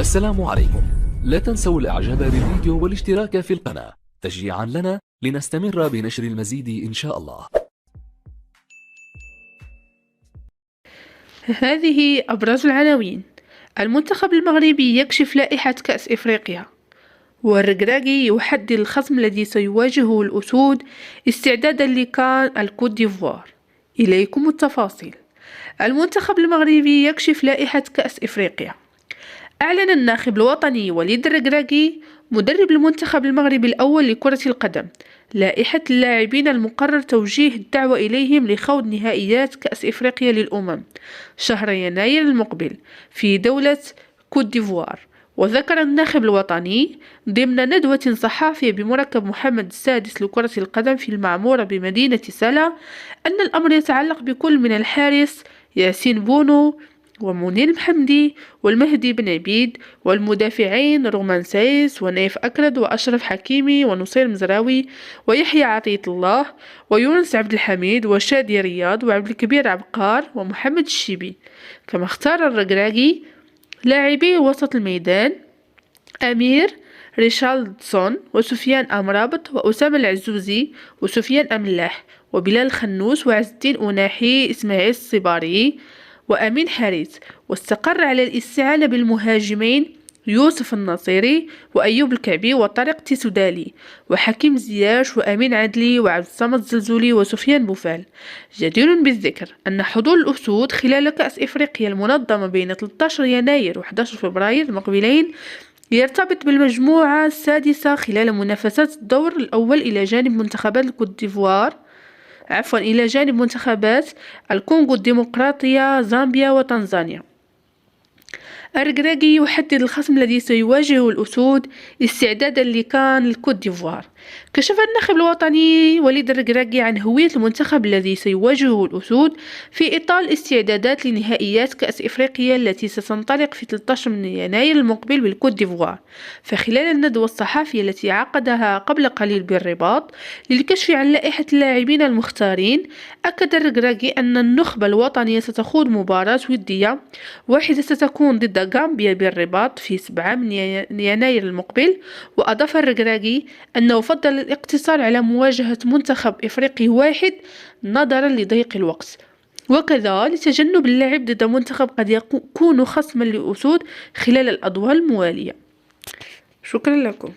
السلام عليكم. لا تنسوا الاعجاب بالفيديو والاشتراك في القناة تشجيعا لنا لنستمر بنشر المزيد إن شاء الله. هذه أبرز العناوين. المنتخب المغربي يكشف لائحة كأس إفريقيا، والركراكي يحدد الخصم الذي سيواجهه الأسود استعدادا لكان الكوت ديفوار. إليكم التفاصيل. المنتخب المغربي يكشف لائحة كأس إفريقيا. أعلن الناخب الوطني وليد الركراكي مدرب المنتخب المغربي الأول لكرة القدم لائحة اللاعبين المقرر توجيه الدعوة إليهم لخوض نهائيات كأس إفريقيا للأمم شهر يناير المقبل في دولة كوت ديفوار. وذكر الناخب الوطني ضمن ندوة صحافية بمركب محمد السادس لكرة القدم في المعمورة بمدينة سلا أن الأمر يتعلق بكل من الحارس ياسين بونو ومنير محمدي والمهدي بن عبيد والمدافعين رومان سايس ونايف أكرد وأشرف حكيمي ونصير مزراوي ويحيى عطية الله ويونس عبد الحميد وشادي رياض وعبد الكبير عبقار ومحمد الشيبي. كما اختار الركراكي لاعبي وسط الميدان أمير ريشارلدسون وسفيان أمرابط وأسامة العزوزي وسفيان أملاح وبلال خنوس وعز الدين أناحي إسماعيل الصباري وأمين حارث. واستقر على الاستعانة بالمهاجمين يوسف النصيري وأيوب الكعبي وطارق تيسودالي وحكيم زياش وأمين عدلي وعبد الصمد الزلزولي وسفيان بوفال. جدير بالذكر أن حضور الأسود خلال كأس إفريقيا المنظمة بين 13 يناير و 11 فبراير المقبلين يرتبط بالمجموعة السادسة خلال منافسات الدور الأول إلى جانب منتخبات إلى جانب منتخبات الكونغو الديمقراطية زامبيا وتنزانيا. الركراكي يحدد الخصم الذي سيواجهه الأسود استعدادا لكان الكوت ديفوار. كشف الناخب الوطني وليد الركراكي عن هوية المنتخب الذي سيواجهه الأسود في إطار الاستعدادات لنهائيات كأس إفريقيا التي ستنطلق في 13 من يناير المقبل بالكوت ديفوار. فخلال الندوة الصحفية التي عقدها قبل قليل بالرباط للكشف عن لائحة اللاعبين المختارين، أكد الركراكي أن النخبة الوطنية ستخوض مباراة ودية واحدة ستكون ضد غامبيا بالرباط في 7 من يناير المقبل. وأضاف الركراكي أنه فضل الاقتصار على مواجهة منتخب إفريقي واحد نظرا لضيق الوقت، وكذا لتجنب اللعب ضد منتخب قد يكون خصما للأسود خلال الأدوار الموالية. شكرا لكم.